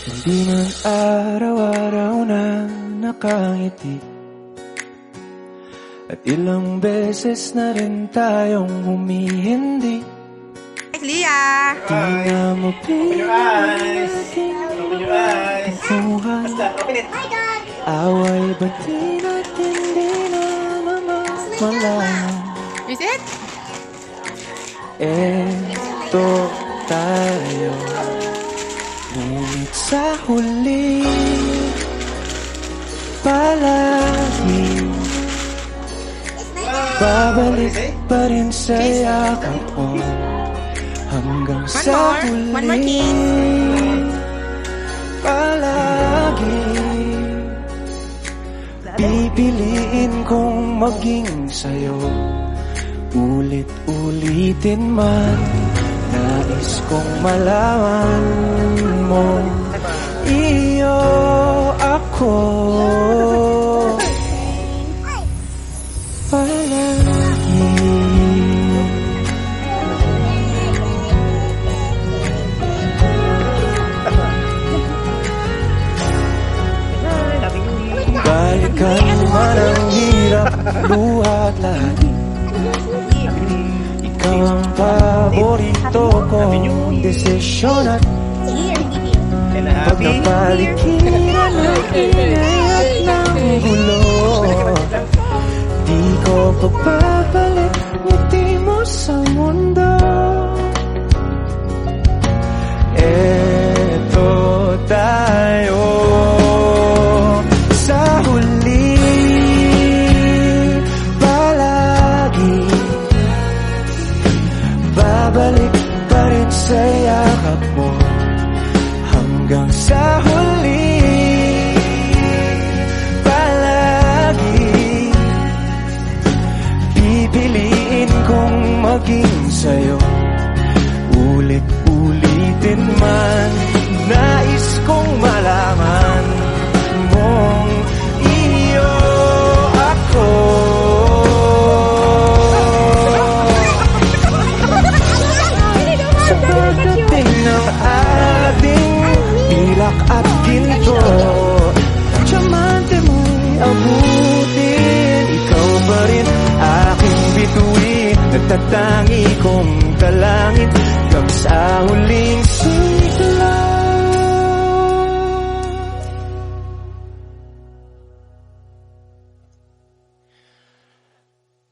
Hindi man araw-araw na nakangiti, at ilang beses na rin tayong humihindi. Leah! Di na mo pinag-aking kukuhan. Away ba't di natin di na namamalayan? Is it? Eto tayo, ngunit sa huli palagi babalik pa rin sa yakap mo. Hanggang sa huli One more kiss. palagi pipiliin kong maging sa'yo. Ulit-ulitin man, nais kong malaman mo, iyo ako palagi. Balikan man ang hirap, luhat lagi. Ikaw ang paborito kong desisyon, at pag napalikiran ng ingay at ng gulo, di ko pagpapalit ngiti mo sa mundo. Eto tayo sa huli palagi, babalik pa rin sa yakap mo. Hanggang sa huli palagi pipiliin kong maging sa'yo. Ulit-ulitin man, nais kong malaman mong iyo ako. Sa pagdating ng ating pilak at ginto, tiyamante mo'y abutin. Ikaw pa rin aking bituin, nagtatangi kong talangin hanggang sa huling sigla.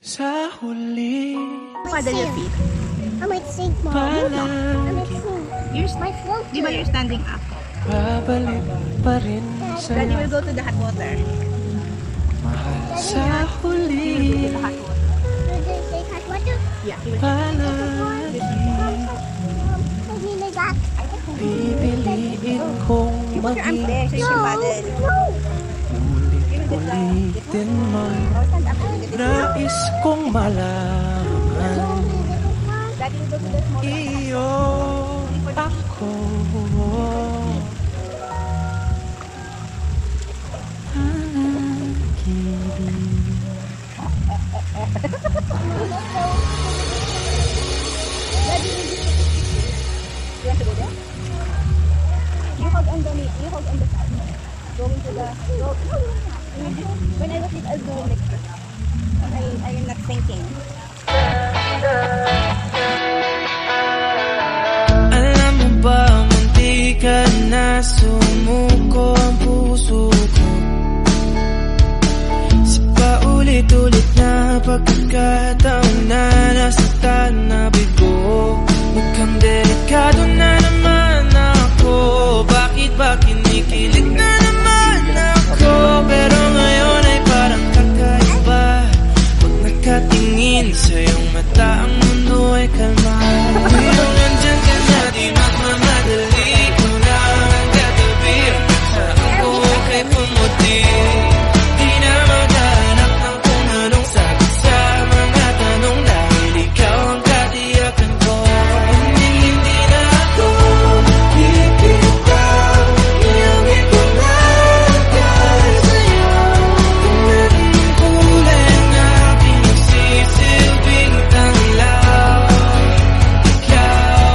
Sa huli Paddle your feet. I might sing, Mom. I might sing. My float. Di ba you're standing up? babalik pa rin Daddy will sa'yo. go to the hot water. Mahal sa huli The hot water. Did they say hot water? Yeah, he will. palagi I mean, like that. pipiliin kong You put your arms maging there so you can paddle. No. ulit-ulitin man. Oh, stand up. Look at this. Nais kong malaman Daddy will go to the small water. iyo ako. You want to go there? You hold on the knee. You hold on the side. Going to the. Go. When I was little, I'll do it like this. I am not thinking. Alam mo ba, munti ka na sumuko ang puso ko sa paulit-ulit na pagkakataon na nasaktan na bigo. Mukhang delikado na naman ako. Bakit ba kinikilig na naman ako? Pero ngayon ay parang kakaiba. Pag nakatingin sa iyong mata, ang mundo ay kalma. Pero nandyan ka na, di magmamadali. Ikaw na ang katabi. Saan ko kay pumuti? Di na maghanap ng kung anong sagot sa mga tanong, dahil ikaw ang katiyakan ko. Hindi na ako pipitaw. Iyong ipangakal sa'yo. Kung naging kulay ang aking nagsisilbing tanglaw, ikaw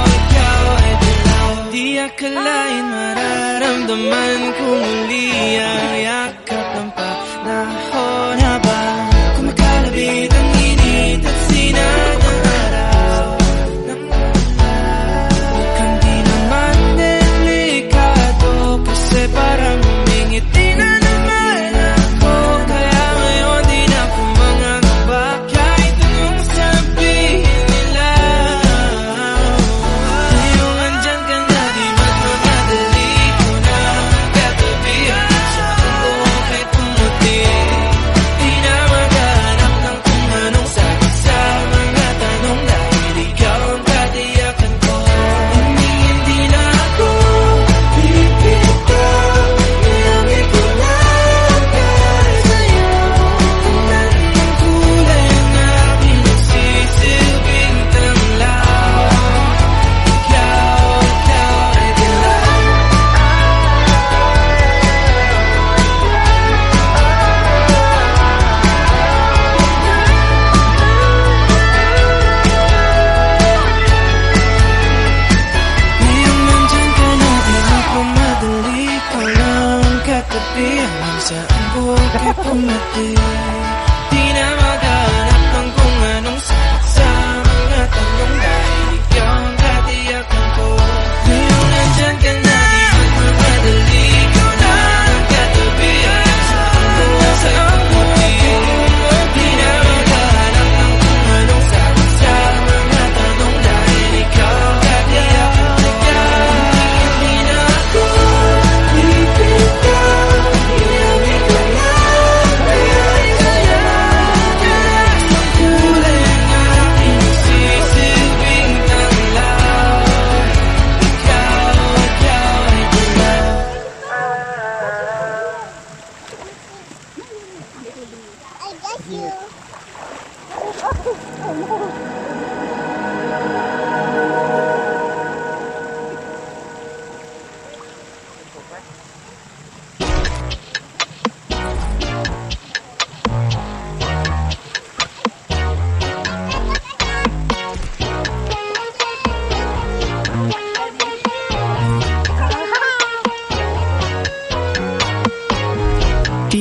Di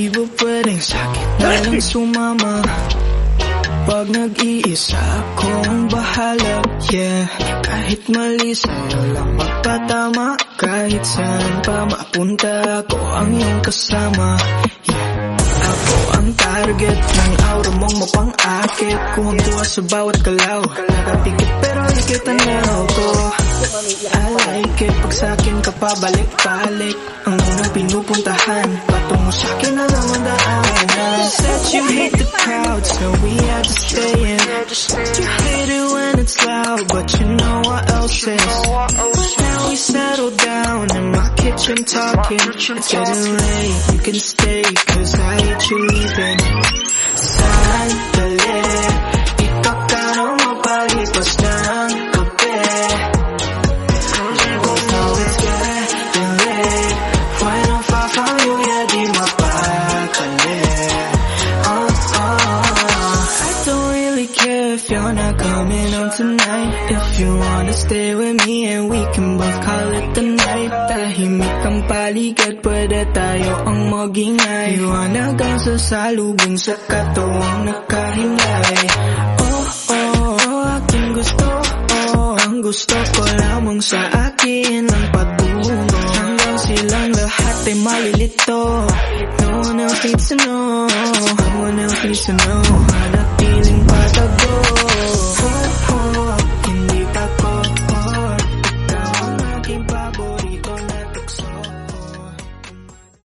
ba pwedeng sakit na lang sumama? Pag nag-iisa akong bahala, yeah. Kahit mali sa'yo lang magpatama, kahit saan pa mapunta ako ang iyong kasama, yeah. Ako ang target ng aura mong mapang-akit, kuhang-kuha sa bawat galaw, nakapikit pero nakita na ako. I like it, pag sa'kin ka pabalik-balik, ang unang pinupuntahan, patungo sa'kin na lang ang daanan. Said you hate the crowd, so we had to stay in. You hate it when it's loud, but you know what else is. Now we settle down in my kitchen talking. It's getting late, you can stay, cause I hate you leaving. Sandali, di pa ka na mapalipas ng gabi. Oh, it's getting late, when I'm far from you, yeah, di mapakali. I don't really care if you're not coming home tonight. If you wanna stay with me and we can both call it the night. Tahimik ang paligid, pwede tayo ang magingay. Iwanagang sasalubong sa katawang nakahingay. Oh, aking gusto, ang gusto ko lamang sa akin ang patungo. Hanggang silang lahat ay malilito. No one else needs to know, no one else needs to know. Hanap